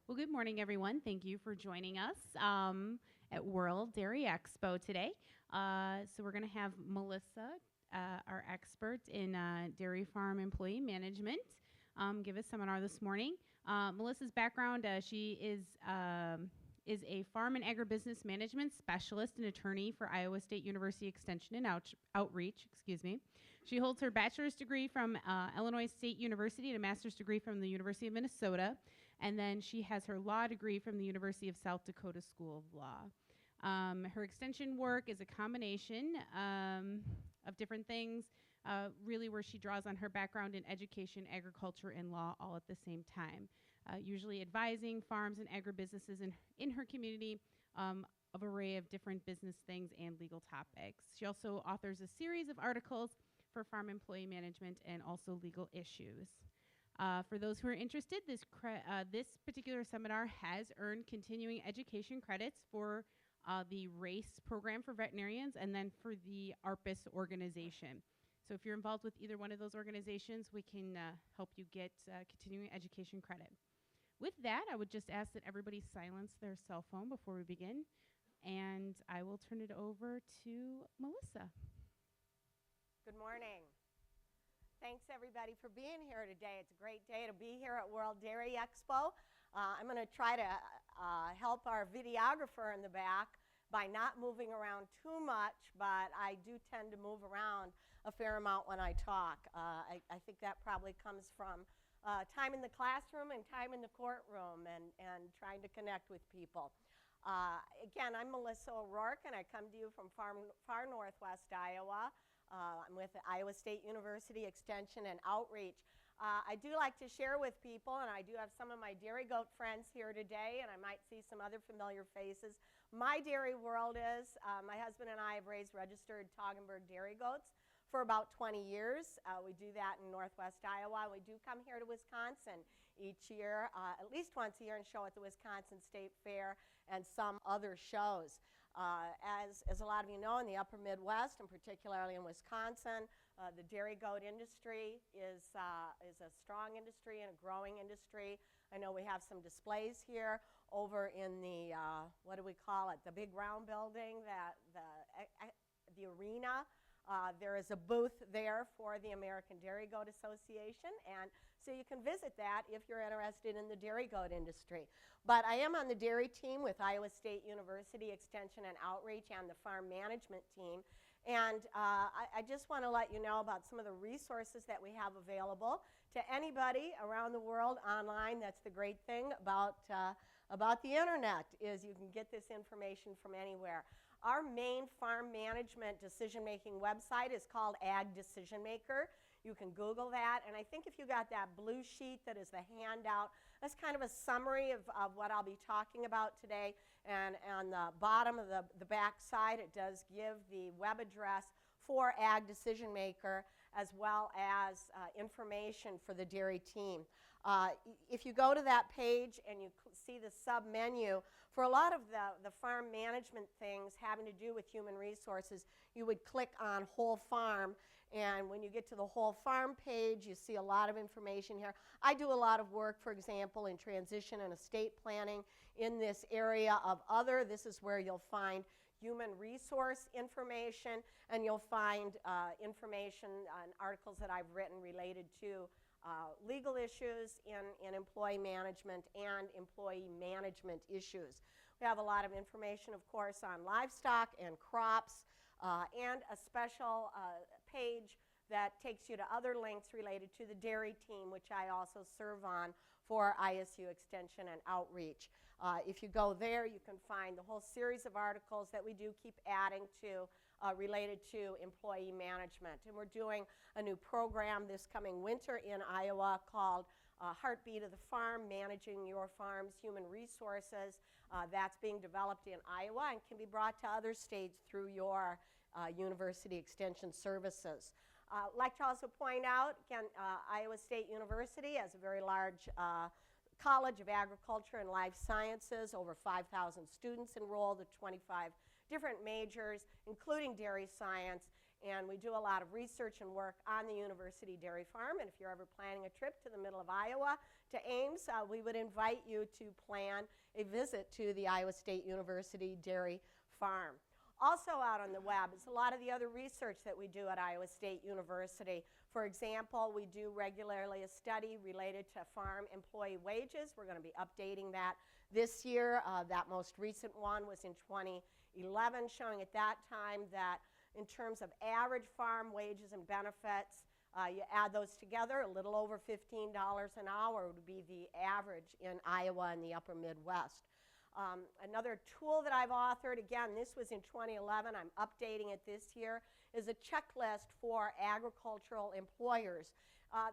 Well, good morning, everyone. Thank you for joining us at World Dairy Expo today. So we're going to have Melissa, our expert in dairy farm employee management, give a seminar this morning. Melissa's background, she is a farm and agribusiness management specialist and attorney for Iowa State University Extension and Outreach. She holds her bachelor's degree from Illinois State University and a master's degree from the University of Minnesota. And then she has her law degree from the University of South Dakota School of Law. Her extension work is a combination of different things, really where she draws on her background in education, agriculture, and law all at the same time, usually advising farms and agribusinesses in her community of an array of different business things and legal topics. She also authors a series of articles for farm employee management and also legal issues. For those who are interested, this particular seminar has earned continuing education credits for the RACE program for veterinarians and then for the ARPIS organization. So if you're involved with either one of those organizations, we can help you get continuing education credit. With that, I would just ask that everybody silence their cell phone before we begin, and I will turn it over to Melissa. Good morning. Thanks, everybody, for being here today. It's a great day to be here at World Dairy Expo. I'm going to try to help our videographer in the back by not moving around too much, but I do tend to move around a fair amount when I talk. I think that probably comes from time in the classroom and time in the courtroom and trying to connect with people. Again, I'm Melissa O'Rourke, and I come to you from far northwest Iowa. I'm with the Iowa State University Extension and Outreach. I do like to share with people, and I do have some of my dairy goat friends here today, and I might see some other familiar faces. My dairy world is, my husband and I have raised registered Toggenburg dairy goats for about 20 years. We do that in northwest Iowa. We do come here to Wisconsin each year, at least once a year, and show at the Wisconsin State Fair and some other shows. As a lot of you know, in the upper Midwest, and particularly in Wisconsin, the dairy goat industry is a strong industry and a growing industry. I know we have some displays here over in the, what do we call it, the big round building, the arena. There is a booth there for the American Dairy Goat Association, and so you can visit that if you're interested in the dairy goat industry. But I am on the dairy team with Iowa State University Extension and Outreach and the farm management team. And I just want to let you know about some of the resources that we have available to anybody around the world online. That's the great thing about the internet, is you can get this information from anywhere. Our main farm management decision-making website is called Ag Decision Maker. You can Google that, and I think if you got that blue sheet that is the handout, that's kind of a summary of what I'll be talking about today. And on the bottom of the back side, it does give the web address for Ag Decision Maker, as well as information for the dairy team. If you go to that page and you see the sub-menu, for a lot of the farm management things having to do with human resources, you would click on Whole Farm, and when you get to the Whole Farm page, you see a lot of information here. I do a lot of work, for example, in transition and estate planning in this area of other. This is where you'll find human resource information, and you'll find information on articles that I've written related to legal issues in employee management and employee management issues. We have a lot of information, of course, on livestock and crops, and a special page that takes you to other links related to the dairy team, which I also serve on for ISU Extension and Outreach. If you go there, you can find the whole series of articles that we do keep adding to related to employee management. And we're doing a new program this coming winter in Iowa called Heartbeat of the Farm, Managing Your Farm's Human Resources. That's being developed in Iowa and can be brought to other states through your university extension services. I'd like to also point out, again, Iowa State University has a very large College of Agriculture and Life Sciences, over 5,000 students enrolled at 25 different majors, including dairy science. And we do a lot of research and work on the University Dairy Farm. And if you're ever planning a trip to the middle of Iowa to Ames, we would invite you to plan a visit to the Iowa State University Dairy Farm. Also out on the web is a lot of the other research that we do at Iowa State University. For example, we do regularly a study related to farm employee wages. We're going to be updating that this year. That most recent one was in 2011, showing at that time that in terms of average farm wages and benefits, you add those together, a little over $15 an hour would be the average in Iowa and the upper Midwest. Another tool that I've authored, again, this was in 2011, I'm updating it this year, is a checklist for agricultural employers.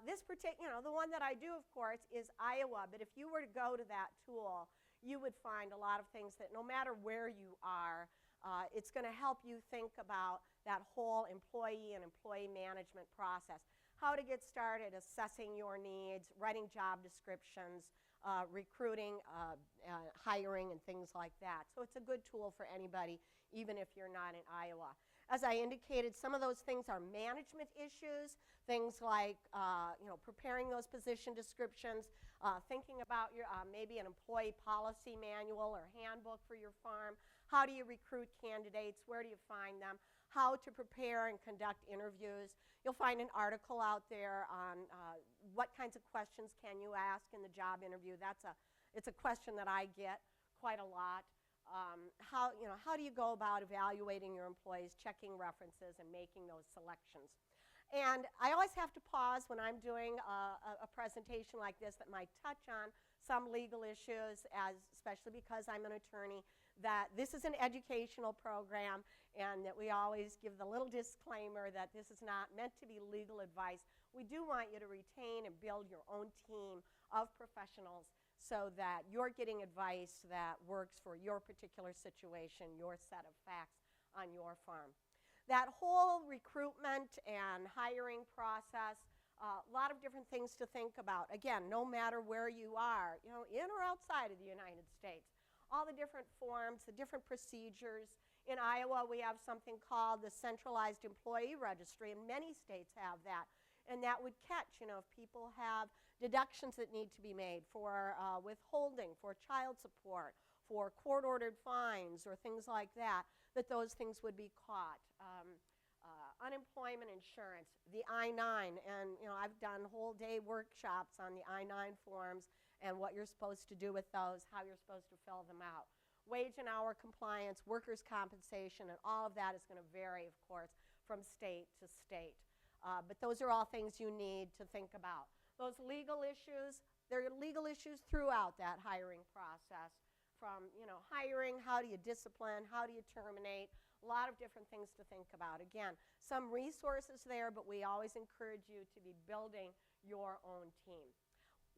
This particular, the one that I do, of course, is Iowa, but if you were to go to that tool, you would find a lot of things that no matter where you are, it's going to help you think about that whole employee and employee management process. How to get started assessing your needs, writing job descriptions, recruiting, hiring, and things like that. So it's a good tool for anybody, even if you're not in Iowa. As I indicated, some of those things are management issues, things like preparing those position descriptions, thinking about your, maybe an employee policy manual or handbook for your farm. How do you recruit candidates? Where do you find them? How to prepare and conduct interviews. You'll find an article out there on what kinds of questions can you ask in the job interview. It's a question that I get quite a lot. How do you go about evaluating your employees, checking references, and making those selections? And I always have to pause when I'm doing a presentation like this that might touch on some legal issues, especially because I'm an attorney, that this is an educational program and that we always give the little disclaimer that this is not meant to be legal advice. We do want you to retain and build your own team of professionals so that you're getting advice that works for your particular situation, your set of facts on your farm. That whole recruitment and hiring process, a lot of different things to think about. Again, no matter where you are, in or outside of the United States, all the different forms, the different procedures. In Iowa, we have something called the Centralized Employee Registry, and many states have that. And that would catch, if people have deductions that need to be made for withholding, for child support, for court-ordered fines, or things like that, that those things would be caught. Unemployment insurance, the I-9, and I've done whole-day workshops on the I-9 forms and what you're supposed to do with those, how you're supposed to fill them out. Wage and hour compliance, workers' compensation, and all of that is going to vary, of course, from state to state. But those are all things you need to think about. Those legal issues, there are legal issues throughout that hiring process. From hiring, how do you discipline, how do you terminate, a lot of different things to think about. Again, some resources there, but we always encourage you to be building your own team.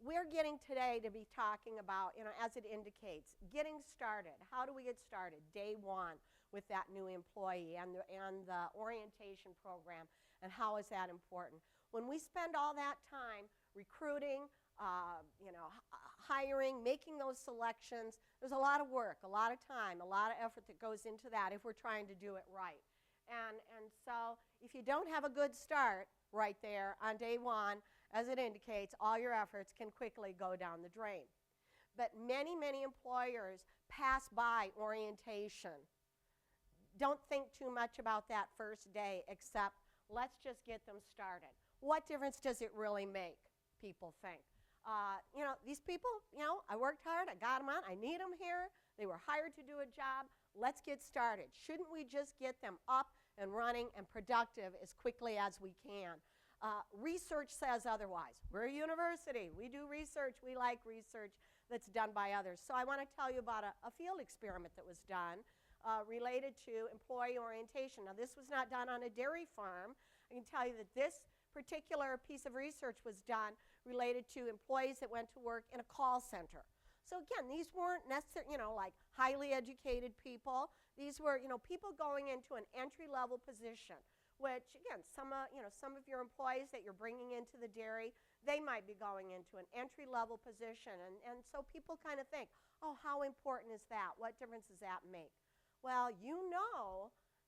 We're getting today to be talking about, as it indicates, getting started. How do we get started? Day one with that new employee and the orientation program, and how is that important? When we spend all that time recruiting, hiring, making those selections, there's a lot of work, a lot of time, a lot of effort that goes into that if we're trying to do it right. And so if you don't have a good start right there on day one, as it indicates, all your efforts can quickly go down the drain. But many, many employers pass by orientation. Don't think too much about that first day, except let's just get them started. What difference does it really make, people think? These people, I worked hard, I got them on, I need them here, they were hired to do a job, let's get started. Shouldn't we just get them up and running and productive as quickly as we can? Research says otherwise. We're a university, we do research, we like research that's done by others. So I want to tell you about a field experiment that was done related to employee orientation. Now this was not done on a dairy farm. I can tell you that this particular piece of research was done related to employees that went to work in a call center. So again, these weren't necessarily, like highly educated people. These were, people going into an entry-level position, which again, some of your employees that you're bringing into the dairy, they might be going into an entry-level position. And so people kind of think, oh, how important is that? What difference does that make? Well,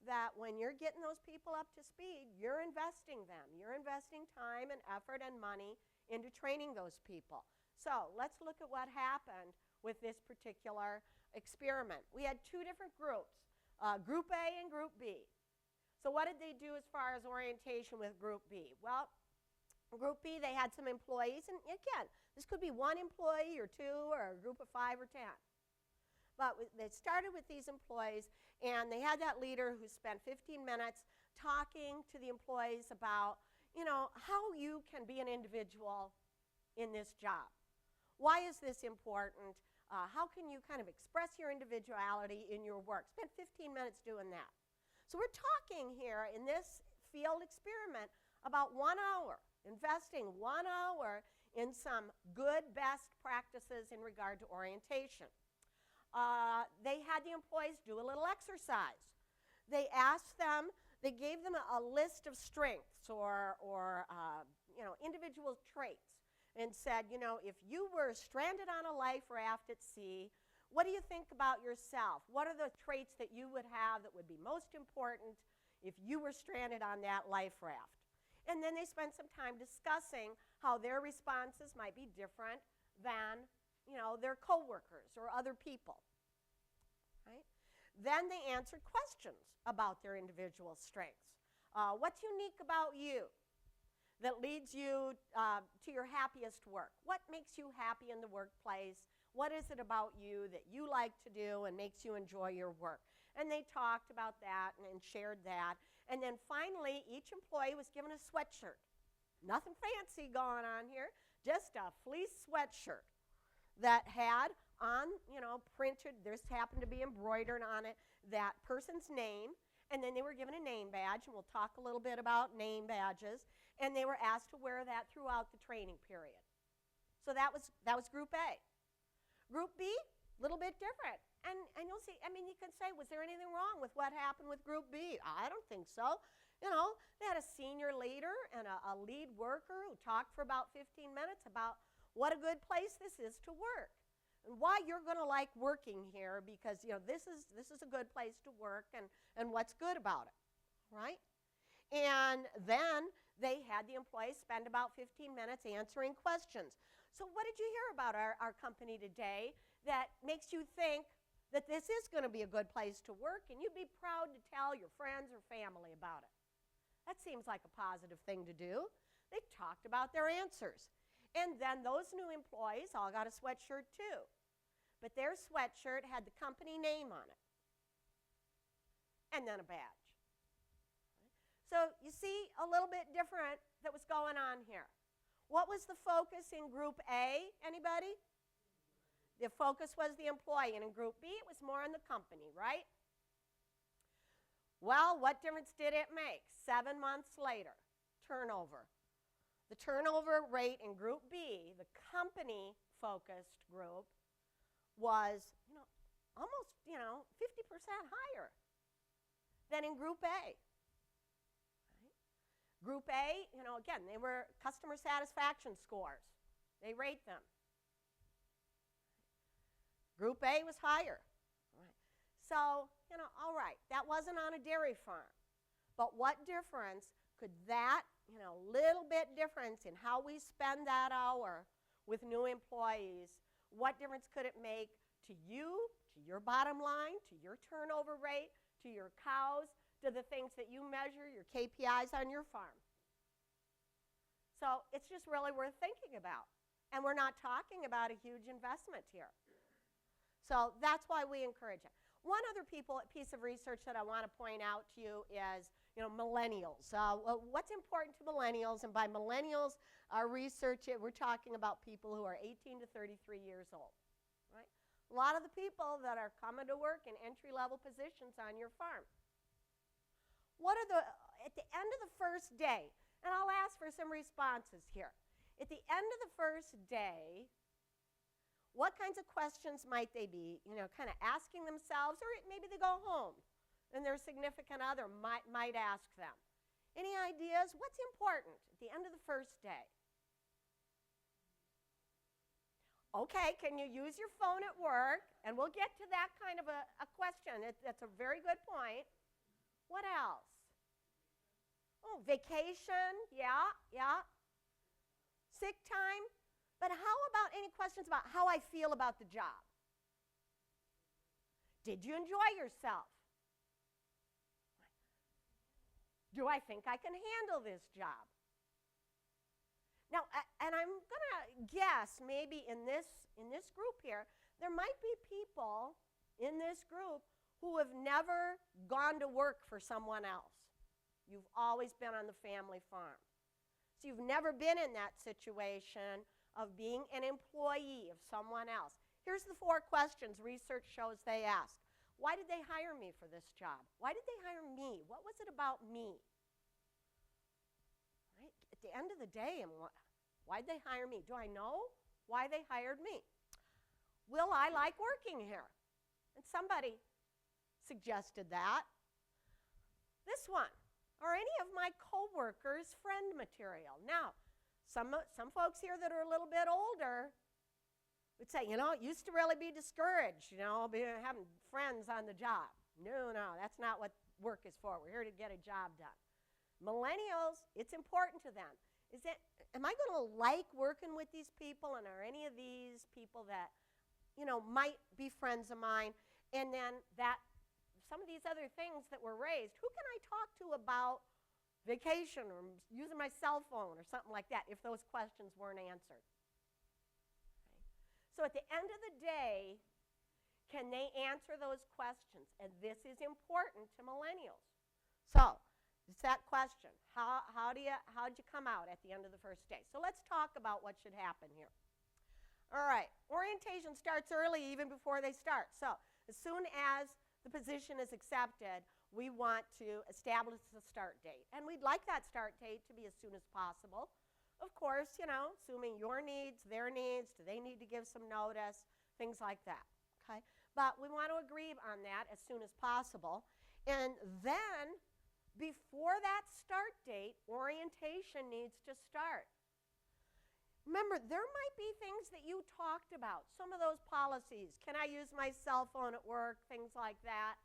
that when you're getting those people up to speed, you're investing them. You're investing time and effort and money into training those people. So let's look at what happened with this particular experiment. We had two different groups, Group A and Group B. So what did they do as far as orientation with Group B? Well, Group B, they had some employees, and again, this could be one employee or two or a group of 5 or 10. But they started with these employees, and they had that leader who spent 15 minutes talking to the employees about, how you can be an individual in this job. Why is this important? How can you kind of express your individuality in your work? Spend 15 minutes doing that. So we're talking here in this field experiment about 1 hour, investing 1 hour in some good best practices in regard to orientation. They had the employees do a little exercise. They asked them, they gave them a list of strengths or individual traits and said, if you were stranded on a life raft at sea, what do you think about yourself? What are the traits that you would have that would be most important if you were stranded on that life raft? And then they spent some time discussing how their responses might be different than their coworkers or other people, right? Then they answered questions about their individual strengths. What's unique about you that leads you to your happiest work? What makes you happy in the workplace? What is it about you that you like to do and makes you enjoy your work? And they talked about that and shared that. And then finally, each employee was given a sweatshirt. Nothing fancy going on here, just a fleece sweatshirt that had on, printed, this happened to be embroidered on it, that person's name, and then they were given a name badge, and we'll talk a little bit about name badges, and they were asked to wear that throughout the training period. So that was Group A. Group B, a little bit different. And you'll see, you can say, was there anything wrong with what happened with Group B? I don't think so. They had a senior leader and a lead worker who talked for about 15 minutes about what a good place this is to work and why you're going to like working here because, this is a good place to work and what's good about it, right? And then they had the employees spend about 15 minutes answering questions. So what did you hear about our company today that makes you think that this is going to be a good place to work and you'd be proud to tell your friends or family about it? That seems like a positive thing to do. They talked about their answers. And then those new employees all got a sweatshirt too. But their sweatshirt had the company name on it. And then a badge. So you see a little bit different that was going on here. What was the focus in Group A? Anybody? The focus was the employee. And in Group B, it was more on the company, right? Well, what difference did it make? 7 months later, turnover. The turnover rate in Group B, the company-focused group, was almost 50% higher than in Group A. Right? Group A, again, they were customer satisfaction scores. They rate them. Group A was higher. Right? So, all right, that wasn't on a dairy farm. But what difference could that, little bit difference in how we spend that hour with new employees, what difference could it make to you, to your bottom line, to your turnover rate, to your cows, to the things that you measure, your KPIs on your farm? So it's just really worth thinking about. And we're not talking about a huge investment here. So that's why we encourage it. One other piece of research that I want to point out to you is, millennials. What's important to millennials? And by millennials, our research, we're talking about people who are 18 to 33 years old. Right? A lot of the people that are coming to work in entry-level positions on your farm. At the end of the first day, and I'll ask for some responses here. At the end of the first day, what kinds of questions might they be, kind of asking themselves, or maybe they go home and their significant other might ask them. Any ideas? What's important at the end of the first day? Okay, can you use your phone at work? And we'll get to that kind of a question. That's a very good point. What else? Oh, vacation, yeah, yeah. Sick time. But how about any questions about how I feel about the job? Did you enjoy yourself? Do I think I can handle this job? Now, and I'm going to guess maybe in this group here, there might be people in this group who have never gone to work for someone else. You've always been on the family farm. So you've never been in that situation of being an employee of someone else. Here's the 4 questions research shows they ask. Why did they hire me for this job? Why did they hire me? What was it about me? Right? At the end of the day, why did they hire me? Do I know why they hired me? Will I like working here? And somebody suggested that. This one. Are any of my coworkers friend material? Now, some folks here that are a little bit older would say, you know, it used to really be discouraged, you know, having friends on the job. No, that's not what work is for. We're here to get a job done. Millennials, it's important to them. Am I going to like working with these people, and are any of these people that, you know, might be friends of mine? And then some of these other things that were raised, who can I talk to about vacation or using my cell phone or something like that if those questions weren't answered? Okay. So at the end of the day, can they answer those questions? And this is important to millennials. So it's that question. How'd you come out at the end of the first day? So let's talk about what should happen here. All right. Orientation starts early, even before they start. So as soon as the position is accepted, we want to establish the start date. And we'd like that start date to be as soon as possible. Of course, you know, assuming your needs, their needs, do they need to give some notice, things like that, okay? But we want to agree on that as soon as possible. And then, before that start date, orientation needs to start. Remember, there might be things that you talked about, some of those policies. Can I use my cell phone at work? Things like that.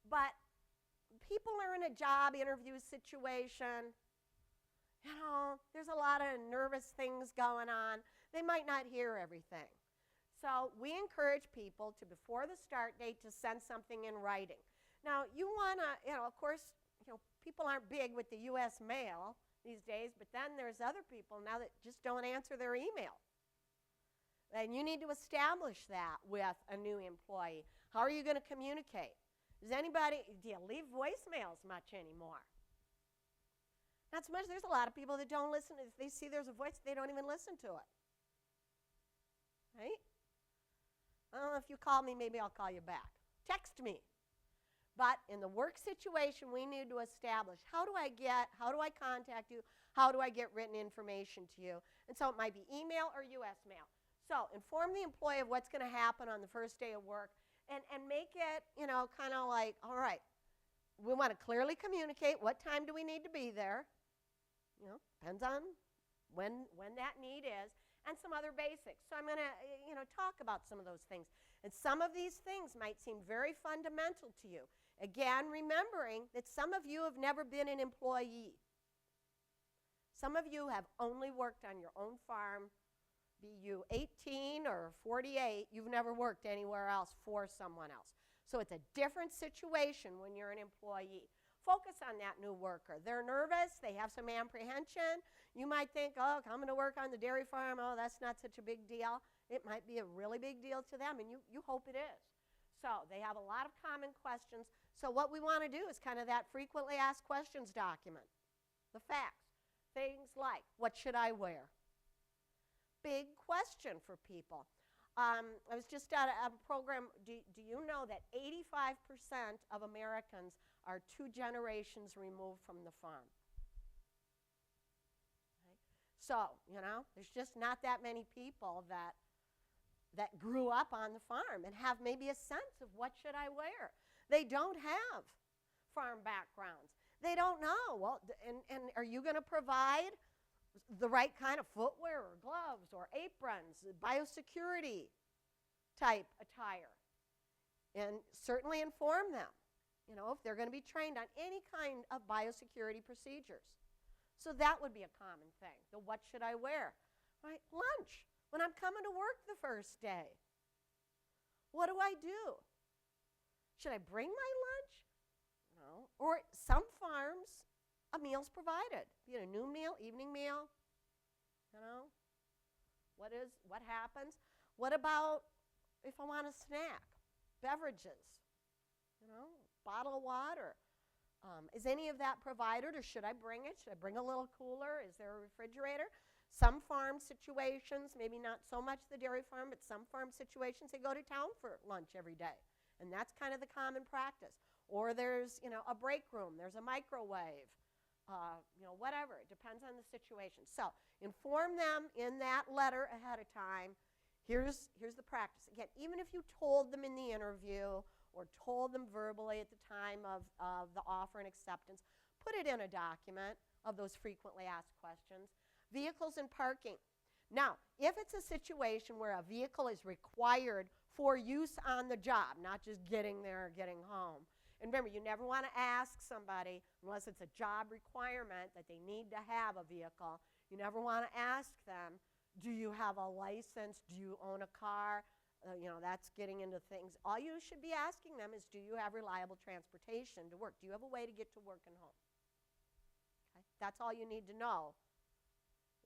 But people are in a job interview situation. You know, there's a lot of nervous things going on. They might not hear everything. So we encourage people to, before the start date, to send something in writing. Now, you want to, you know, of course, you know, people aren't big with the U.S. mail these days, but then there's other people now that just don't answer their email. And you need to establish that with a new employee. How are you going to communicate? Do you leave voicemails much anymore? Not so much. There's a lot of people that don't listen. If they see there's a voice, they don't even listen to it. Right? If you call me, maybe I'll call you back. Text me. But in the work situation, we need to establish, how do I contact you? How do I get written information to you? And so it might be email or U.S. mail. So inform the employee of what's going to happen on the first day of work, and make it, you know, kind of like, all right, we want to clearly communicate what time do we need to be there. You know, depends on when that need is, and some other basics. So I'm going to, you know, talk about some of those things. And some of these things might seem very fundamental to you. Again, remembering that some of you have never been an employee. Some of you have only worked on your own farm. Be you 18 or 48, you've never worked anywhere else for someone else. So it's a different situation when you're an employee. Focus on that new worker. They're nervous. They have some apprehension. You might think, oh, coming to work on the dairy farm, oh, that's not such a big deal. It might be a really big deal to them, and you hope it is. So they have a lot of common questions. So what we want to do is kind of that frequently asked questions document. The facts. Things like, what should I wear? Big question for people. I was just at a program. Do you know that 85% of Americans are 2 generations removed from the farm? Okay. So, you know, there's just not that many people that grew up on the farm and have maybe a sense of what should I wear. They don't have farm backgrounds. They don't know. Well, and are you going to provide the right kind of footwear or gloves or aprons, biosecurity type attire? And certainly inform them. if they're going to be trained on any kind of biosecurity procedures. So that would be a common thing. The what should I wear? Right? Lunch, when I'm coming to work the first day. What do I do? Should I bring my lunch? No. Or some farms, a meal's provided. Be it a noon meal, evening meal. What happens? What about if I want a snack? Beverages, bottle of water. Is any of that provided, or should I bring it? Should I bring a little cooler? Is there a refrigerator? Some farm situations, maybe not so much the dairy farm, but some farm situations, they go to town for lunch every day. And that's kind of the common practice. Or there's, a break room. There's a microwave. Whatever. It depends on the situation. So inform them in that letter ahead of time. Here's the practice. Again, even if you told them in the interview or told them verbally at the time of the offer and acceptance, put it in a document of those frequently asked questions. Vehicles and parking. Now, if it's a situation where a vehicle is required for use on the job, not just getting there or getting home. And remember, you never want to ask somebody, unless it's a job requirement that they need to have a vehicle, you never want to ask them, do you have a license? Do you own a car? That's getting into things. All you should be asking them is, do you have reliable transportation to work? Do you have a way to get to work and home? Okay? That's all you need to know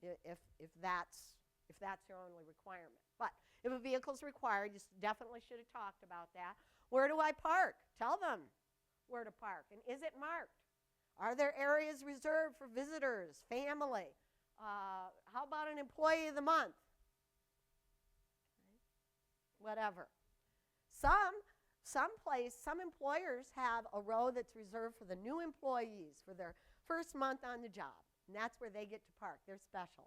if that's your only requirement. But if a vehicle's required, you definitely should have talked about that. Where do I park? Tell them where to park. And is it marked? Are there areas reserved for visitors, family? How about an employee of the month? Whatever. Some employers have a row that's reserved for the new employees for their first month on the job. And that's where they get to park. They're special.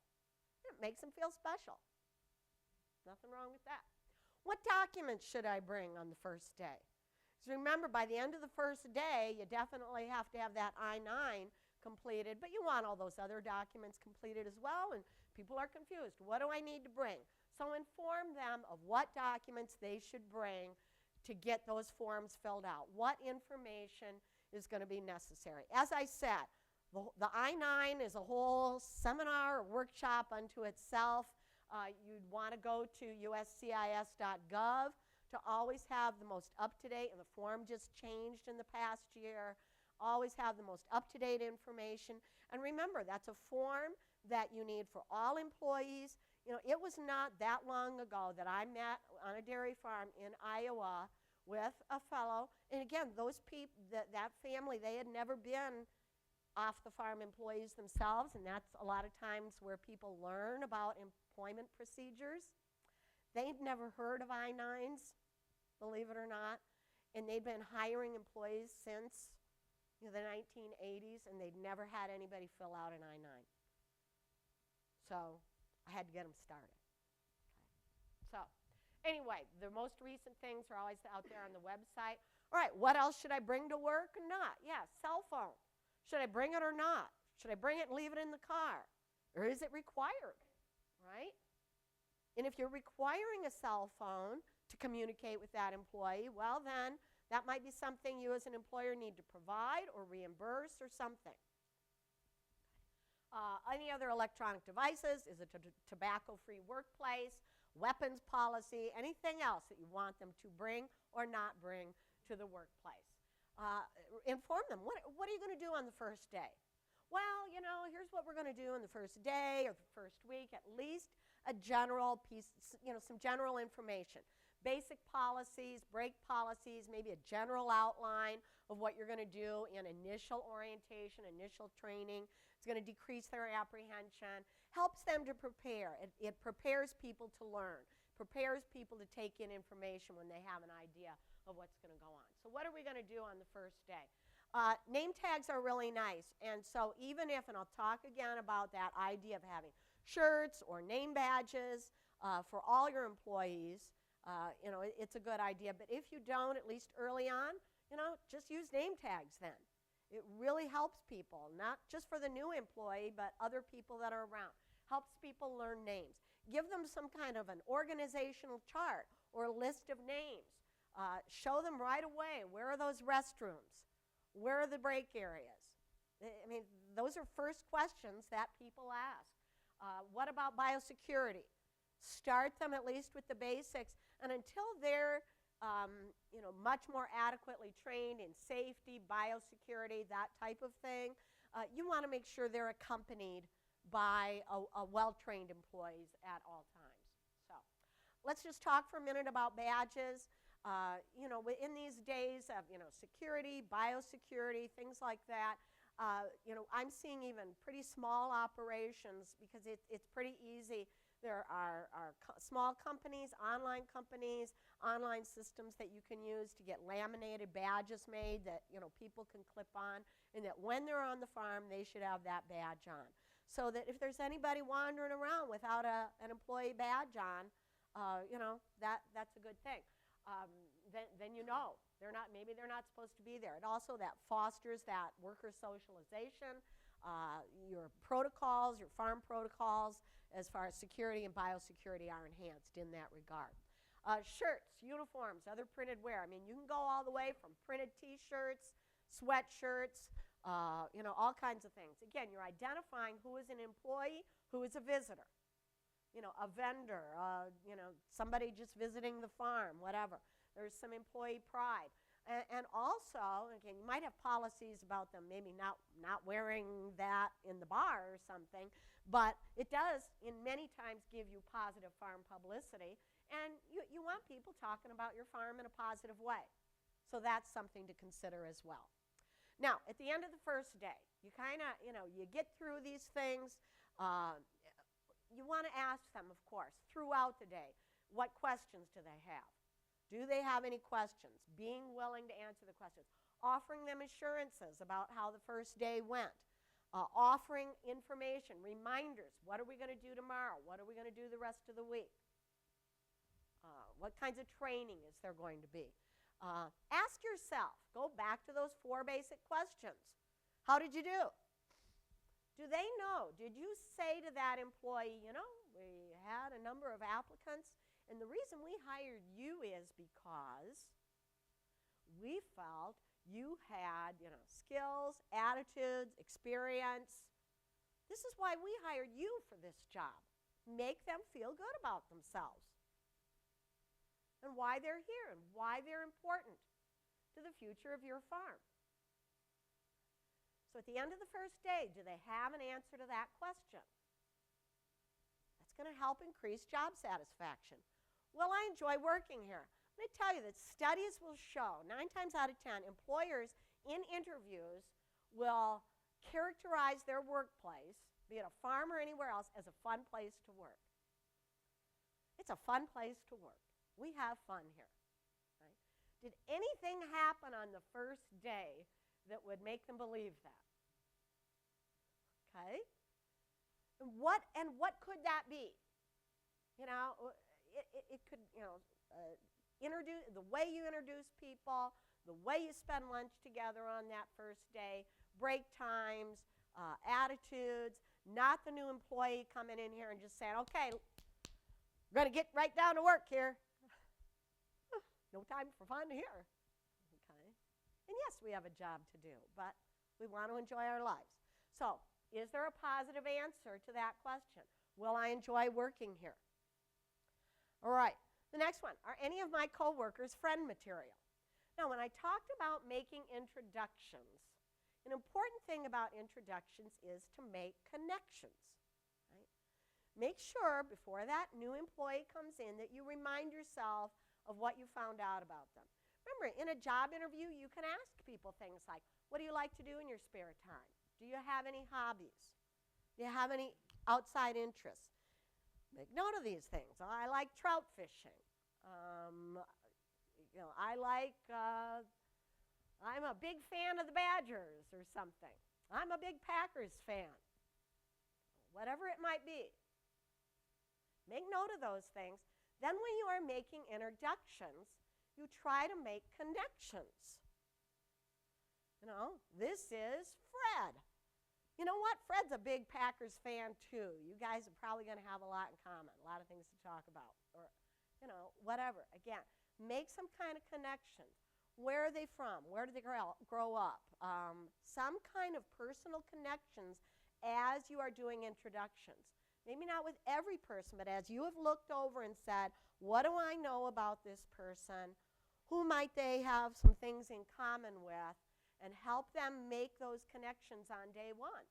It makes them feel special. Nothing wrong with that. What documents should I bring on the first day? So remember, by the end of the first day, you definitely have to have that I-9 completed, but you want all those other documents completed as well, and people are confused. What do I need to bring? So inform them of what documents they should bring to get those forms filled out. What information is going to be necessary? As I said, the I-9 is a whole seminar or workshop unto itself. You'd want to go to uscis.gov to always have the most up-to-date, and the form just changed in the past year, always have the most up-to-date information. And remember, that's a form that you need for all employees. It was not that long ago that I met on a dairy farm in Iowa with a fellow, and again, those people, that family, they had never been off-the-farm employees themselves, and that's a lot of times where people learn about employment procedures. They'd never heard of I-9s, believe it or not, and they'd been hiring employees since the 1980s, and they'd never had anybody fill out an I-9. So I had to get them started. Okay. So anyway, the most recent things are always out there on the website. All right, what else should I bring to work or not? Yeah, cell phone. Should I bring it or not? Should I bring it and leave it in the car? Or is it required, right? And if you're requiring a cell phone to communicate with that employee, well then, that might be something you as an employer need to provide or reimburse or something. Any other electronic devices? Is it a tobacco-free workplace, weapons policy, anything else that you want them to bring or not bring to the workplace? Inform them. What are you going to do on the first day? Well, here's what we're going to do on the first day or the first week, at least a general piece, some general information. Basic policies, break policies, maybe a general outline of what you're going to do in initial orientation, initial training. It's going to decrease their apprehension, helps them to prepare. It prepares people to learn, prepares people to take in information when they have an idea of what's going to go on. So what are we going to do on the first day? Name tags are really nice, and so even if, and I'll talk again about that idea of having shirts or name badges for all your employees, it's a good idea. But if you don't, at least early on, just use name tags then. It really helps people, not just for the new employee, but other people that are around. Helps people learn names. Give them some kind of an organizational chart or a list of names. Show them right away, where are those restrooms? Where are the break areas? I mean, those are first questions that people ask. What about biosecurity? Start them at least with the basics, and until they're much more adequately trained in safety, biosecurity, that type of thing, you want to make sure they're accompanied by a well-trained employees at all times. So let's just talk for a minute about badges. In these days of security, biosecurity, things like that, I'm seeing even pretty small operations because it's pretty easy. There are small companies, online systems that you can use to get laminated badges made that people can clip on, and that when they're on the farm, they should have that badge on. So that if there's anybody wandering around without an employee badge on, that's a good thing. Then maybe they're not supposed to be there. It also that fosters that worker socialization. Your protocols, your farm protocols, as far as security and biosecurity are enhanced in that regard. Shirts, uniforms, other printed wear. I mean, you can go all the way from printed T-shirts, sweatshirts, all kinds of things. Again, you're identifying who is an employee, who is a visitor. A vendor, somebody just visiting the farm, whatever. There's some employee pride. And also, again, you might have policies about them maybe not wearing that in the bar or something, but it does, in many times, give you positive farm publicity, and you want people talking about your farm in a positive way. So that's something to consider as well. Now, at the end of the first day, you kind of, you get through these things. You want to ask them, of course, throughout the day, what questions do they have? Do they have any questions? Being willing to answer the questions. Offering them assurances about how the first day went. Offering information, reminders. What are we going to do tomorrow? What are we going to do the rest of the week? What kinds of training is there going to be? Ask yourself. Go back to those 4 basic questions. How did you do? Do they know? Did you say to that employee, we had a number of applicants, and the reason we hired you is because we felt you had, skills, attitudes, experience. This is why we hired you for this job. Make them feel good about themselves and why they're here and why they're important to the future of your farm. So at the end of the first day, do they have an answer to that question? That's going to help increase job satisfaction. Will I enjoy working here? I'm going to tell you that studies will show 9 times out of 10, employers in interviews will characterize their workplace, be it a farm or anywhere else, as a fun place to work. It's a fun place to work. We have fun here. Right? Did anything happen on the first day that would make them believe that? Okay? And what could that be? It could, introduce the way you introduce people, the way you spend lunch together on that first day, break times, attitudes, not the new employee coming in here and just saying, okay, we're going to get right down to work here. No time for fun here. Okay? And yes, we have a job to do, but we want to enjoy our lives. So, is there a positive answer to that question? Will I enjoy working here? All right. The next one, are any of my coworkers friend material? Now, when I talked about making introductions, an important thing about introductions is to make connections. Right? Make sure before that new employee comes in that you remind yourself of what you found out about them. Remember, in a job interview, you can ask people things like, what do you like to do in your spare time? Do you have any hobbies? Do you have any outside interests? Make note of these things. I like trout fishing. I'm a big fan of the Badgers or something. I'm a big Packers fan. Whatever it might be. Make note of those things. Then when you are making introductions, you try to make connections. This is Fred. You know what? Fred's a big Packers fan too. You guys are probably going to have a lot in common, a lot of things to talk about, or, whatever. Again, Make some kind of connection. Where are they from? Where did they grow up? Some kind of personal connections as you are doing introductions. Maybe not with every person, but as you have looked over and said, what do I know about this person? Who might they have some things in common with? And help them make those connections on day one.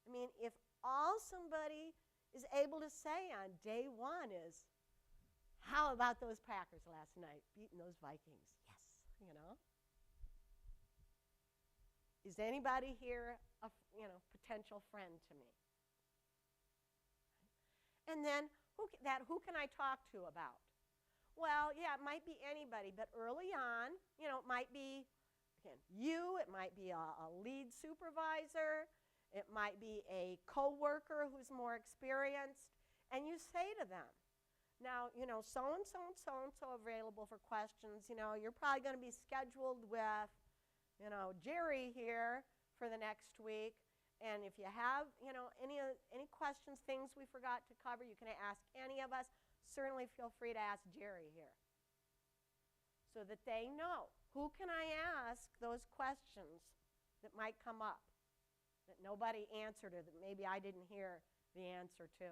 I mean, if all somebody is able to say on day one is, how about those Packers last night, beating those Vikings? Yes, you know. Is anybody here a potential friend to me? And then who can I talk to about? Well, yeah, it might be anybody, but early on, it might be you, it might be a lead supervisor, it might be a coworker who's more experienced, and you say to them, now, so-and-so and so-and-so available for questions. You're probably going to be scheduled with, Jerry here for the next week. And if you have, any questions, things we forgot to cover, you can ask any of us. Certainly feel free to ask Jerry here so that they know. Who can I ask those questions that might come up that nobody answered or that maybe I didn't hear the answer to?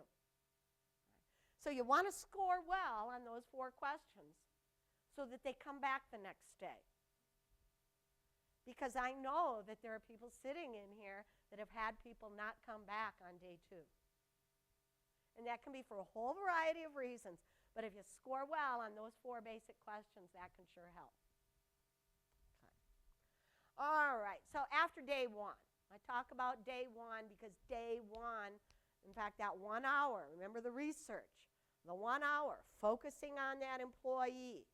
So you want to score well on those 4 questions so that they come back the next day. Because I know that there are people sitting in here that have had people not come back on day 2. And that can be for a whole variety of reasons. But if you score well on those 4 basic questions, that can sure help. Okay. All right, so after day 1, I talk about day 1 because day 1, in fact, that 1 hour, remember the research, the 1 hour, focusing on that employee.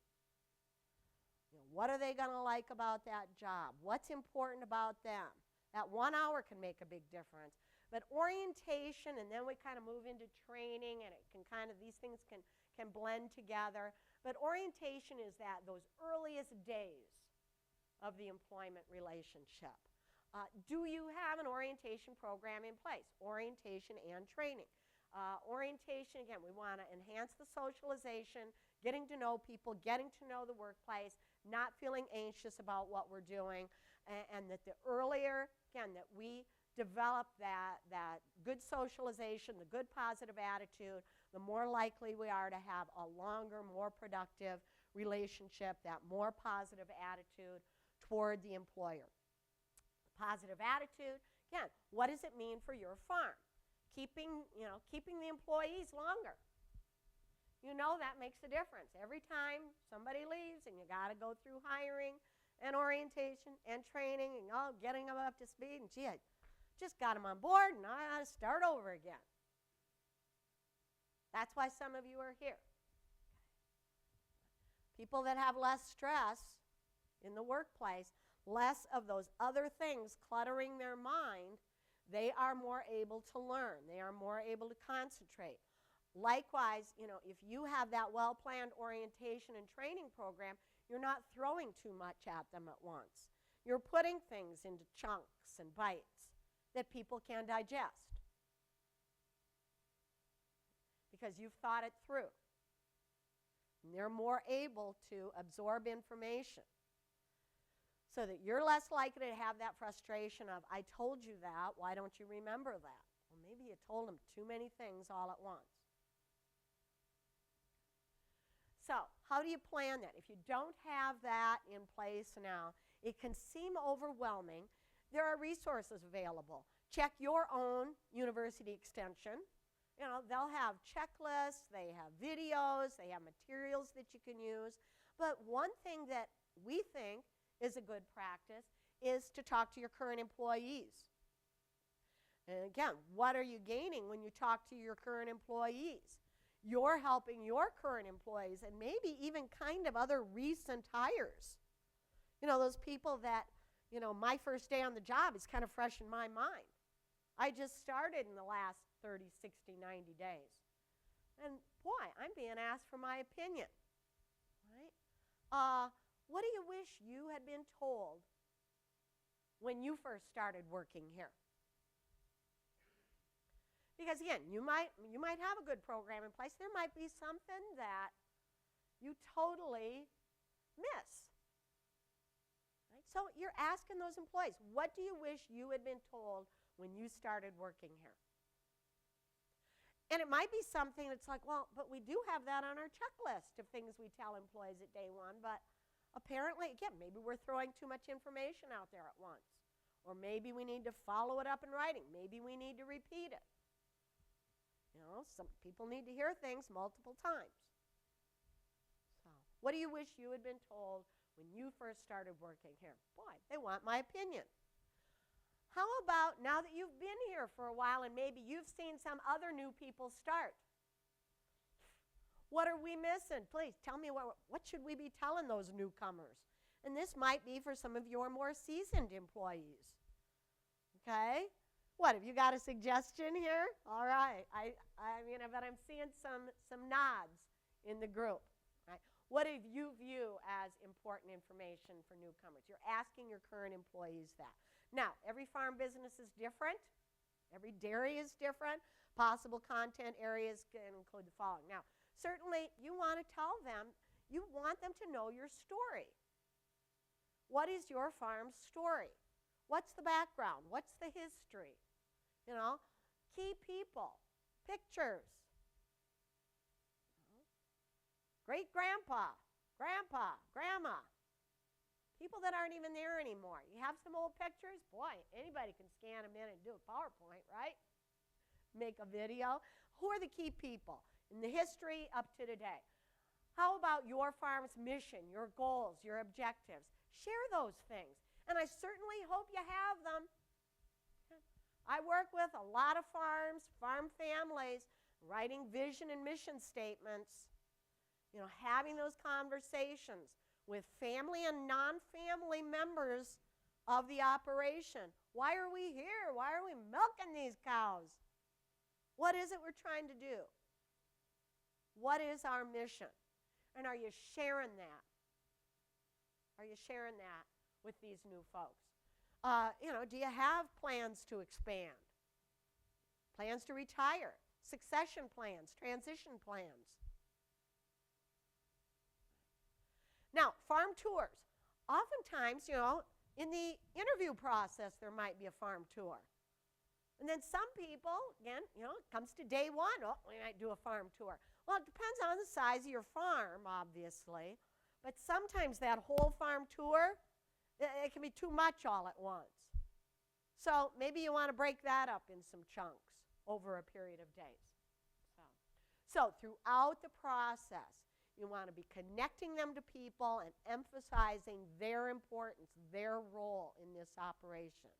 What are they going to like about that job? What's important about them? That 1 hour can make a big difference. But orientation, and then we kind of move into training, and it can these things can blend together. But orientation is those earliest days of the employment relationship. Do you have an orientation program in place? Orientation and training. Orientation, again, we want to enhance the socialization, getting to know people, getting to know the workplace, not feeling anxious about what we're doing, and that the earlier, again, that we develop that good socialization, the good positive attitude, the more likely we are to have a longer, more productive relationship, that more positive attitude toward the employer. Positive attitude, again, what does it mean for your farm? Keeping the employees longer. That makes a difference. Every time somebody leaves and you got to go through hiring and orientation and training and getting them up to speed, and gee, I just got them on board and I got to start over again. That's why some of you are here. People that have less stress in the workplace, less of those other things cluttering their mind, they are more able to learn. They are more able to concentrate. Likewise, if you have that well-planned orientation and training program, you're not throwing too much at them at once. You're putting things into chunks and bites that people can digest because you've thought it through. And they're more able to absorb information so that you're less likely to have that frustration of, I told you that, why don't you remember that? Well, maybe you told them too many things all at once. So how do you plan that? If you don't have that in place now, it can seem overwhelming. There are resources available. Check your own university extension. They'll have checklists, they have videos, they have materials that you can use. But one thing that we think is a good practice is to talk to your current employees. And again, what are you gaining when you talk to your current employees? You're helping your current employees and maybe even kind of other recent hires. Those people that, my first day on the job is kind of fresh in my mind. I just started in the last 30, 60, 90 days. And boy, I'm being asked for my opinion. Right? What do you wish you had been told when you first started working here? Because again, you might have a good program in place. There might be something that you totally miss. Right? So you're asking those employees, what do you wish you had been told when you started working here? And it might be something that's like, well, but we do have that on our checklist of things we tell employees at day one, but apparently, again, maybe we're throwing too much information out there at once. Or maybe we need to follow it up in writing. Maybe we need to repeat it. You know, some people need to hear things multiple times. So, what do you wish you had been told when you first started working here? Boy, they want my opinion. How about now that you've been here for a while and maybe you've seen some other new people start? What are we missing? Please tell me what should we be telling those newcomers? And this might be for some of your more seasoned employees. Okay? What, have you got a suggestion here? All right. But I'm seeing some nods in the group. Right? What do you view as important information for newcomers? You're asking your current employees that. Now, every farm business is different. Every dairy is different. Possible content areas can include the following. Now, certainly, you want to tell them, you want them to know your story. What is your farm's story? What's the background? What's the history? You know, key people, pictures. Great-grandpa, grandpa, grandma. People that aren't even there anymore. You have some old pictures? Boy, anybody can scan them in and do a PowerPoint, right? Make a video. Who are the key people in the history up to today? How about your farm's mission, your goals, your objectives? Share those things. And I certainly hope you have them. I work with a lot of farms, farm families, writing vision and mission statements, you know, having those conversations with family and non-family members of the operation. Why are we here? Why are we milking these cows? What is it we're trying to do? What is our mission? And are you sharing that? Are you sharing that with these new folks? Do you have plans to expand? Plans to retire? Succession plans? Transition plans? Now, farm tours. Oftentimes, in the interview process, there might be a farm tour. And then some people, again, it comes to day one, we might do a farm tour. Well, it depends on the size of your farm, obviously. But sometimes that whole farm tour, it can be too much all at once. So maybe you want to break that up in some chunks over a period of days. So throughout the process, you want to be connecting them to people and emphasizing their importance, their role in this operation.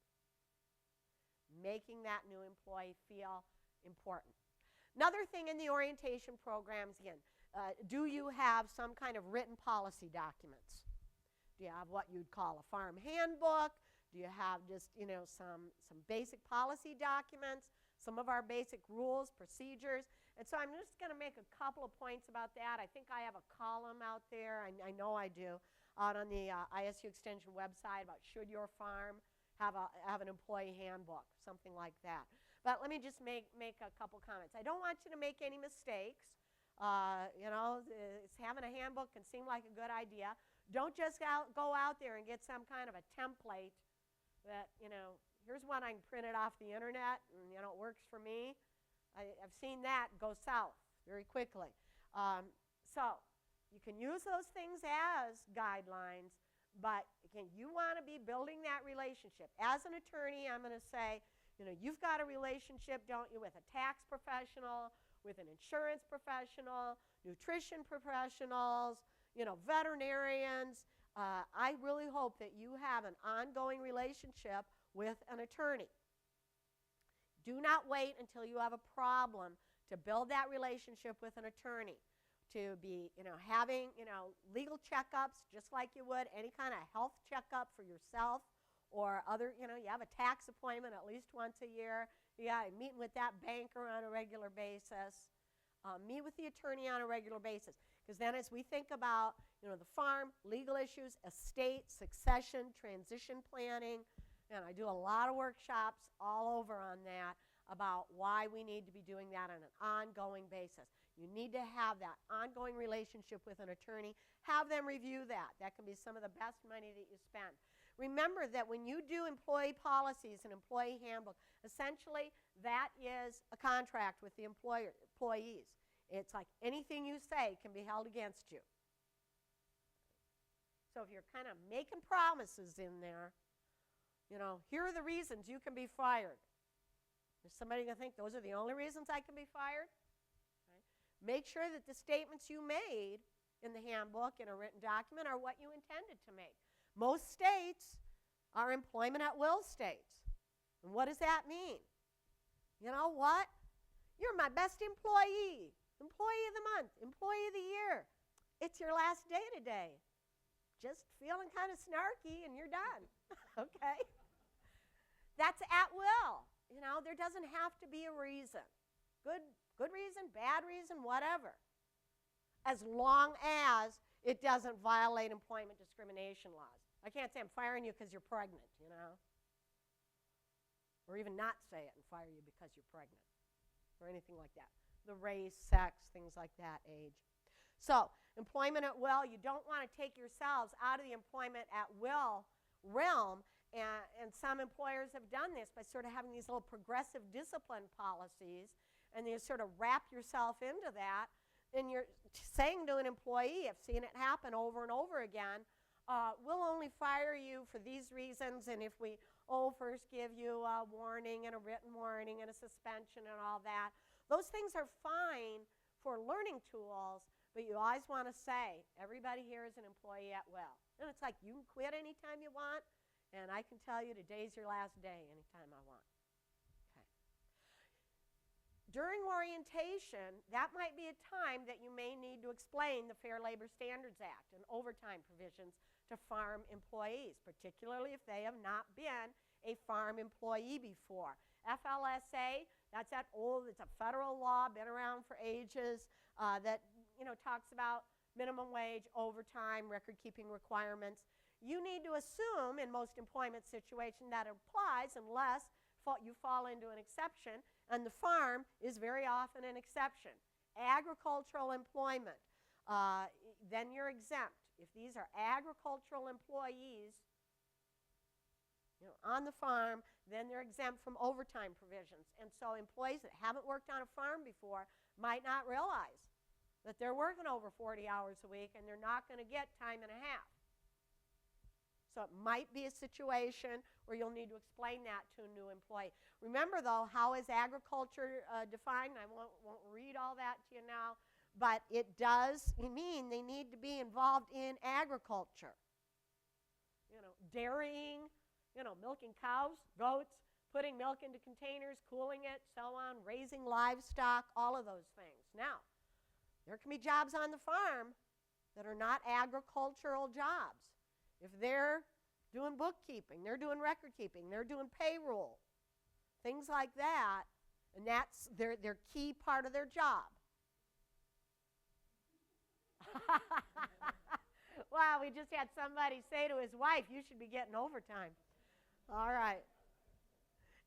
Making that new employee feel important. Another thing in the orientation programs, again, do you have some kind of written policy documents? Do you have what you'd call a farm handbook? Do you have just, some basic policy documents, some of our basic rules, procedures? And so I'm just going to make a couple of points about that. I think I have a column out there, I know I do, out on the ISU Extension website about should your farm have an employee handbook, something like that. But let me just make a couple comments. I don't want you to make any mistakes. Having a handbook can seem like a good idea. Don't just go out there and get some kind of a template that, here's one I can print it off the internet and, it works for me. I've seen that go south very quickly. So you can use those things as guidelines, but again, you want to be building that relationship. As an attorney, I'm going to say, you've got a relationship, don't you, with a tax professional, with an insurance professional, nutrition professionals, veterinarians. I really hope that you have an ongoing relationship with an attorney. Do not wait until you have a problem to build that relationship with an attorney, to be, having, legal checkups just like you would any kind of health checkup for yourself or other, you have a tax appointment at least once a year. Yeah, meeting with that banker on a regular basis. Meet with the attorney on a regular basis. Because then as we think about, the farm, legal issues, estate, succession, transition planning, and I do a lot of workshops all over on that about why we need to be doing that on an ongoing basis. You need to have that ongoing relationship with an attorney. Have them review that. That can be some of the best money that you spend. Remember that when you do employee policies and employee handbook, essentially that is a contract with the employees. It's like anything you say can be held against you. So if you're kind of making promises in there, here are the reasons you can be fired. Is somebody going to think those are the only reasons I can be fired? Right? Make sure that the statements you made in the handbook in a written document are what you intended to make. Most states are employment at will states. And what does that mean? You know what? You're my best employee. Employee of the month. Employee of the year. It's your last day today. Just feeling kind of snarky and you're done. Okay? That's at will. There doesn't have to be a reason. Good reason, bad reason, whatever. As long as it doesn't violate employment discrimination laws. I can't say I'm firing you because you're pregnant, Or even not say it and fire you because you're pregnant. Or anything like that. The race, sex, things like that, age. So, employment at will, you don't want to take yourselves out of the employment at will realm, and some employers have done this by sort of having these little progressive discipline policies, and you sort of wrap yourself into that, and you're saying to an employee, I've seen it happen over and over again, we'll only fire you for these reasons, and if we first give you a warning and a written warning and a suspension and all that, those things are fine for learning tools, but you always want to say, everybody here is an employee at will. And it's like, you can quit anytime you want, and I can tell you today's your last day anytime I want. Okay. During orientation, that might be a time that you may need to explain the Fair Labor Standards Act and overtime provisions to farm employees, particularly if they have not been a farm employee before. FLSA, that's that old, it's a federal law, been around for ages, that talks about minimum wage, overtime, record-keeping requirements. You need to assume in most employment situations that applies unless you fall into an exception, and the farm is very often an exception. Agricultural employment, then you're exempt. If these are agricultural employees on the farm, then they're exempt from overtime provisions. And so employees that haven't worked on a farm before might not realize that they're working over 40 hours a week and they're not going to get time and a half. So it might be a situation where you'll need to explain that to a new employee. Remember, though, how is agriculture defined? I won't read all that to you now, but it does mean they need to be involved in agriculture. Dairying, milking cows, goats, putting milk into containers, cooling it, so on, raising livestock, all of those things. Now, there can be jobs on the farm that are not agricultural jobs. If they're doing bookkeeping, they're doing record keeping, they're doing payroll, things like that, and that's their key part of their job. Wow, we just had somebody say to his wife, you should be getting overtime. All right.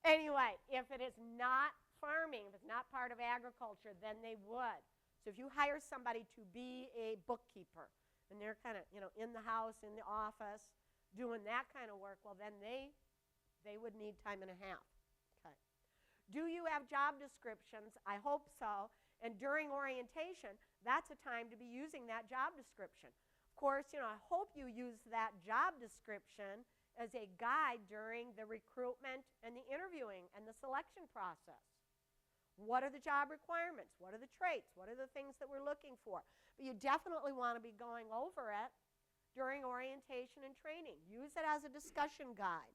Anyway, if it is not farming, if it's not part of agriculture, then they would. So if you hire somebody to be a bookkeeper, and they're kind of, in the house, in the office, doing that kind of work, well, then they would need time and a half. Okay. Do you have job descriptions? I hope so. And during orientation, that's a time to be using that job description. Of course, I hope you use that job description as a guide during the recruitment and the interviewing and the selection process. What are the job requirements? What are the traits? What are the things that we're looking for? But you definitely want to be going over it during orientation and training. Use it as a discussion guide.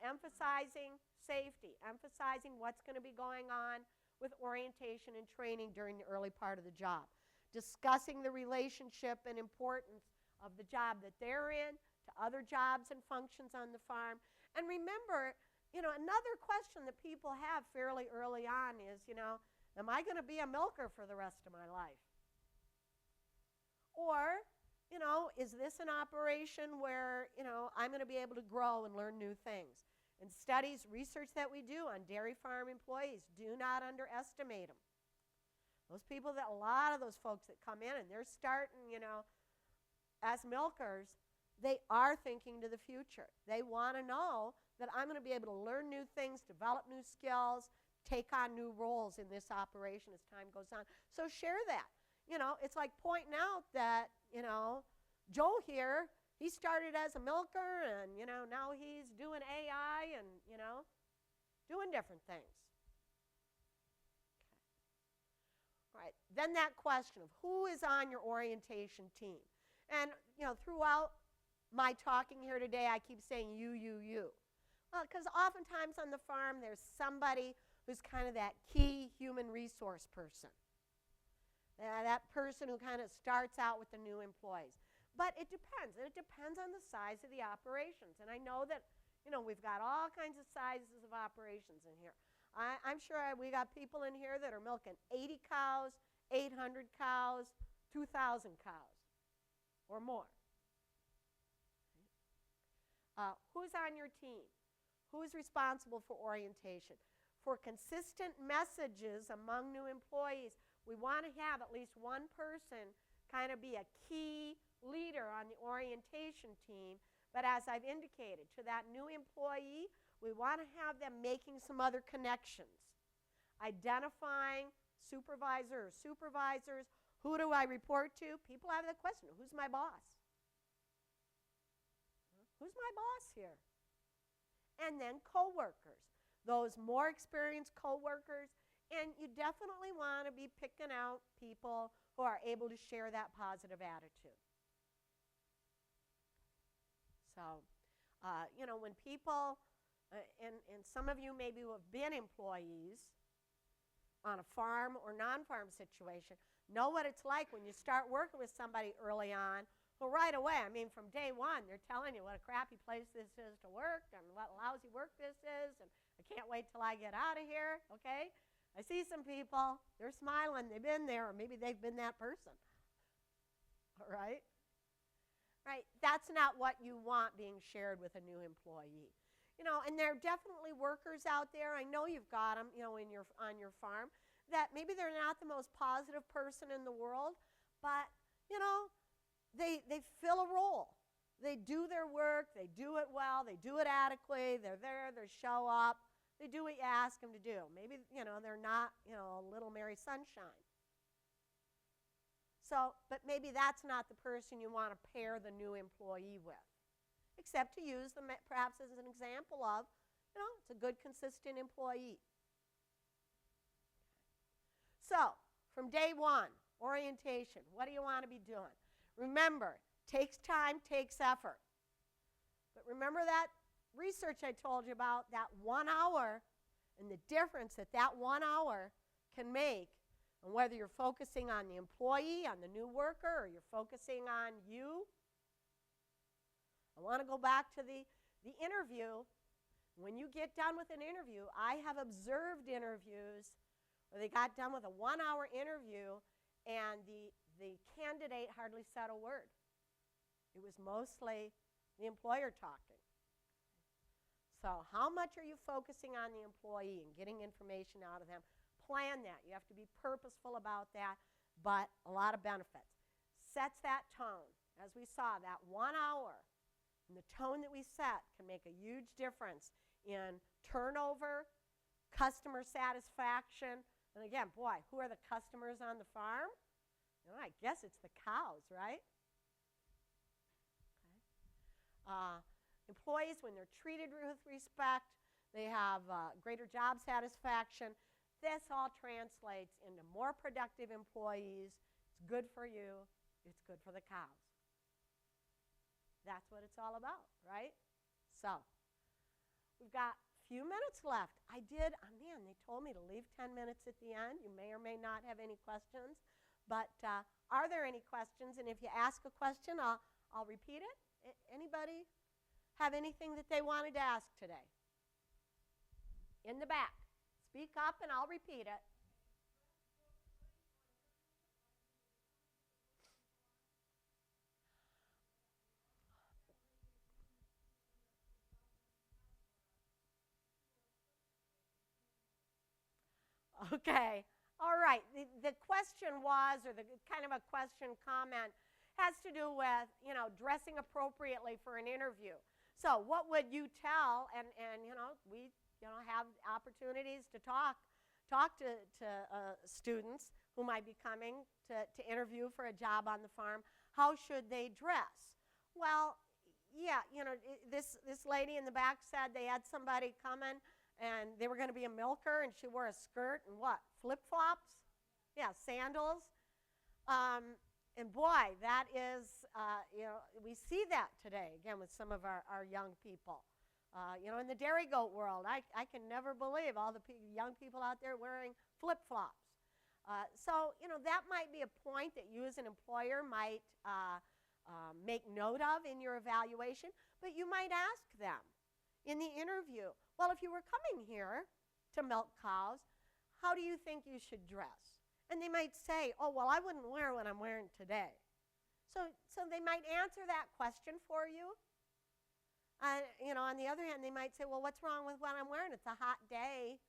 Emphasizing safety, emphasizing what's going to be going on with orientation and training during the early part of the job. Discussing the relationship and importance of the job that they're in to other jobs and functions on the farm. And remember, another question that people have fairly early on is, am I going to be a milker for the rest of my life? Or, is this an operation where, I'm going to be able to grow and learn new things? And studies, research that we do on dairy farm employees, do not underestimate them. Those people that, a lot of those folks that come in and they're starting, as milkers, they are thinking to the future. They want to know that I'm going to be able to learn new things, develop new skills, take on new roles in this operation as time goes on. So share that. It's like pointing out that, Joe here, he started as a milker and, now he's doing AI and, doing different things. Okay. All right. Then that question of who is on your orientation team. And, throughout my talking here today, I keep saying you. Well, because oftentimes on the farm, there's somebody who's kind of that key human resource person. That person who kind of starts out with the new employees. But it depends. It depends on the size of the operations. And I know that, we've got all kinds of sizes of operations in here. I'm sure we got people in here that are milking 80 cows, 800 cows, 2,000 cows, or more. Who's on your team? Who's responsible for orientation? For consistent messages among new employees, we want to have at least one person kind of be a key leader on the orientation team. But as I've indicated, to that new employee, we want to have them making some other connections. Identifying supervisor or supervisors. Who do I report to? People have the question, who's my boss? Who's my boss here? And then coworkers, those more experienced coworkers, and you definitely want to be picking out people who are able to share that positive attitude. So, when people, and some of you maybe who have been employees on a farm or non-farm situation, know what it's like when you start working with somebody early on. Well, right away, from day one, they're telling you what a crappy place this is to work and what lousy work this is, and I can't wait till I get out of here, okay? I see some people, they're smiling, they've been there, or maybe they've been that person, all right? Right, that's not what you want being shared with a new employee. And there are definitely workers out there, I know you've got them, on your farm, that maybe they're not the most positive person in the world, but, they fill a role. They do their work, they do it well, they do it adequately, they're there, they show up, they do what you ask them to do. Maybe, they're not, a little Mary Sunshine. So, but maybe that's not the person you want to pair the new employee with, except to use them perhaps as an example of, it's a good, consistent employee. So, from day one, orientation, what do you want to be doing? Remember, takes time, takes effort. But remember that research I told you about, that 1 hour, and the difference that 1 hour can make, and whether you're focusing on the employee, on the new worker, or you're focusing on you. I want to go back to the interview. When you get done with an interview, I have observed interviews where they got done with a 1 hour interview and the candidate hardly said a word. It was mostly the employer talking. So how much are you focusing on the employee and getting information out of them? Plan that. You have to be purposeful about that, but a lot of benefits. Sets that tone. As we saw, that 1 hour, and the tone that we set can make a huge difference in turnover, customer satisfaction, and again, boy, who are the customers on the farm? I guess it's the cows, right? Okay. Employees, when they're treated with respect, they have greater job satisfaction. This all translates into more productive employees. It's good for you. It's good for the cows. That's what it's all about, right? So, we've got a few minutes left. They told me to leave 10 minutes at the end. You may or may not have any questions. But are there any questions? And if you ask a question, I'll repeat it. Anybody have anything that they wanted to ask today? In the back. Speak up and I'll repeat it. Okay. All right, the question was, or the kind of a question comment, has to do with, dressing appropriately for an interview. So what would you tell, and we, have opportunities to talk to students who might be coming to interview for a job on the farm. How should they dress? Well, yeah, this lady in the back said they had somebody coming and they were going to be a milker, and she wore a skirt and what? Flip-flops? Yeah, sandals. And boy, that is, we see that today, again, with some of our young people. In the dairy goat world, I can never believe all the young people out there wearing flip-flops. So, that might be a point that you as an employer might make note of in your evaluation, but you might ask them in the interview, well, if you were coming here to milk cows, how do you think you should dress? And they might say, oh, well, I wouldn't wear what I'm wearing today. So they might answer that question for you. On the other hand, they might say, well, what's wrong with what I'm wearing? It's a hot day.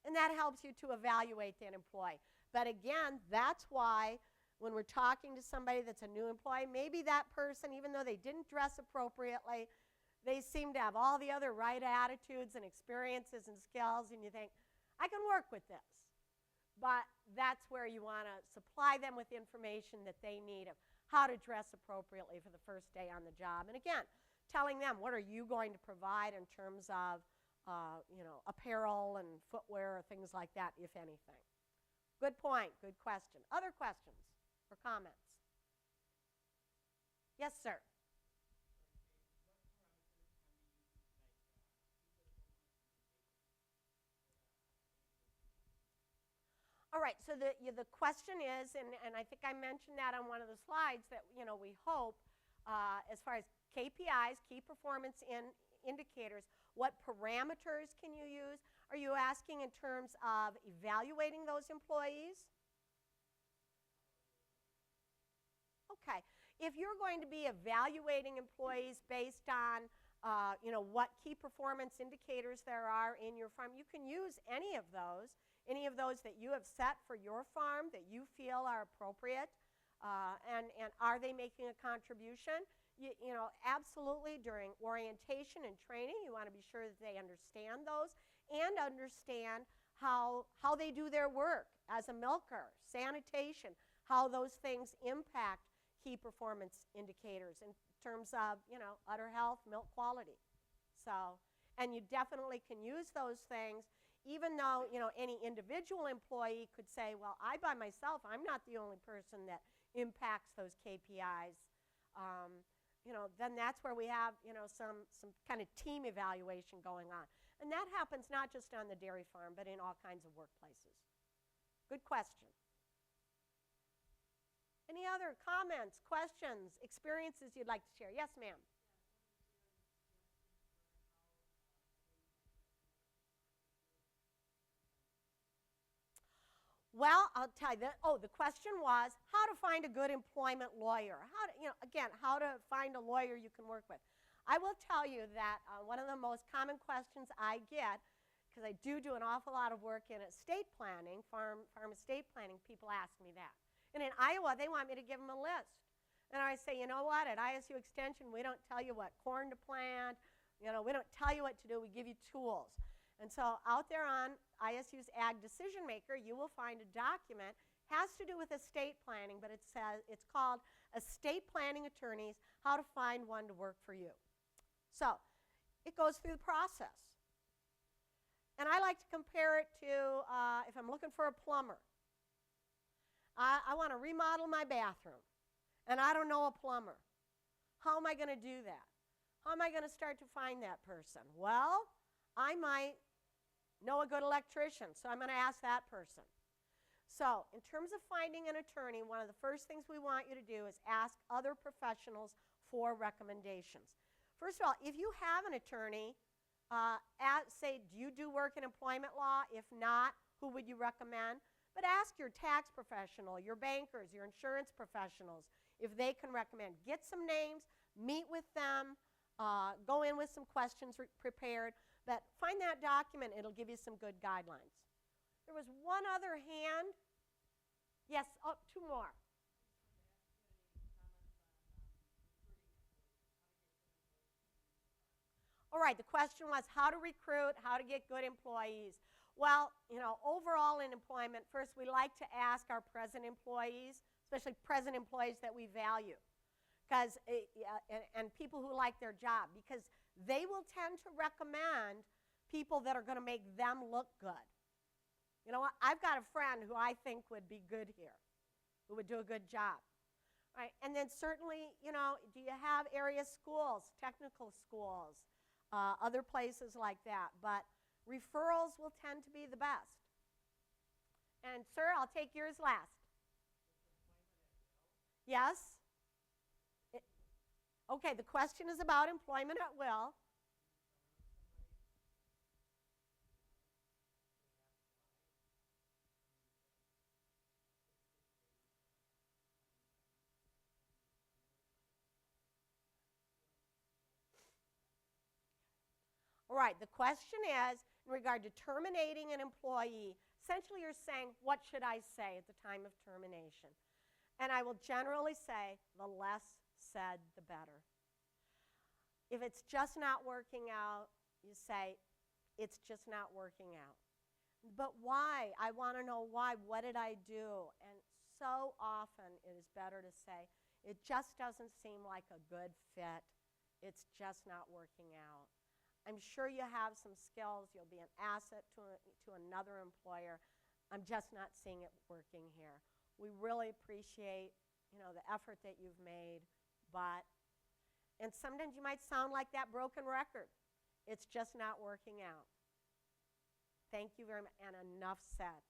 And that helps you to evaluate that employee. But again, that's why when we're talking to somebody that's a new employee, maybe that person, even though they didn't dress appropriately, they seem to have all the other right attitudes and experiences and skills, and you think, I can work with this. But that's where you want to supply them with information that they need of how to dress appropriately for the first day on the job. And again, telling them what are you going to provide in terms of apparel and footwear or things like that, if anything. Good point, good question. Other questions or comments? Yes, sir. All right, so the question is, and I think I mentioned that on one of the slides, that we hope, as far as KPIs, key performance indicators, what parameters can you use? Are you asking in terms of evaluating those employees? Okay, if you're going to be evaluating employees based on what key performance indicators there are in your farm, you can use any of those that you have set for your farm that you feel are appropriate, and are they making a contribution? Absolutely, during orientation and training, you want to be sure that they understand those and understand how they do their work as a milker, sanitation, how those things impact key performance indicators in terms of, udder health, milk quality. So, and you definitely can use those things, even though, any individual employee could say, well, I by myself, I'm not the only person that impacts those KPIs. Then that's where we have, some kind of team evaluation going on. And that happens not just on the dairy farm, but in all kinds of workplaces. Good question. Any other comments, questions, experiences you'd like to share? Yes, ma'am. Well, I'll tell you that. Oh, the question was how to find a good employment lawyer. How to, how to find a lawyer you can work with. I will tell you that one of the most common questions I get, because I do an awful lot of work in estate planning, farm estate planning, people ask me that. And in Iowa, they want me to give them a list. And I say, you know what, at ISU Extension, we don't tell you what corn to plant. We don't tell you what to do. We give you tools. And so out there on ISU's Ag Decision Maker, you will find a document, has to do with estate planning, but it's called Estate Planning Attorneys, How to Find One to Work for You. So it goes through the process. And I like to compare it to if I'm looking for a plumber. I want to remodel my bathroom, and I don't know a plumber. How am I going to do that? How am I going to start to find that person? Well, I might know a good electrician, so I'm going to ask that person. So in terms of finding an attorney, one of the first things we want you to do is ask other professionals for recommendations. First of all, if you have an attorney, say, do you do work in employment law? If not, who would you recommend? But ask your tax professional, your bankers, your insurance professionals if they can recommend. Get some names, meet with them, go in with some questions prepared. But find that document. It'll give you some good guidelines. There was one other hand. Yes, oh, two more. All right, the question was how to recruit, how to get good employees. Well, overall in employment, first we like to ask our present employees, especially present employees that we value, because and people who like their job, because they will tend to recommend people that are going to make them look good. You know what? I've got a friend who I think would be good here, who would do a good job. All right, and then certainly, do you have area schools, technical schools, other places like that? But referrals will tend to be the best. And sir, I'll take yours last. Yes? Okay, the question is about employment at will. All right, the question is, in regard to terminating an employee, essentially you're saying, what should I say at the time of termination? And I will generally say, the less said, the better. If it's just not working out, you say, it's just not working out. But why? I want to know why. What did I do? And so often it is better to say, it just doesn't seem like a good fit. It's just not working out. I'm sure you have some skills. You'll be an asset to another employer. I'm just not seeing it working here. We really appreciate, the effort that you've made, and sometimes you might sound like that broken record. It's just not working out. Thank you very much, and enough said.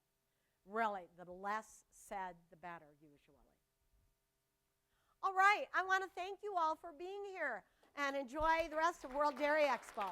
Really, the less said, the better, usually. All right, I want to thank you all for being here, and enjoy the rest of World Dairy Expo.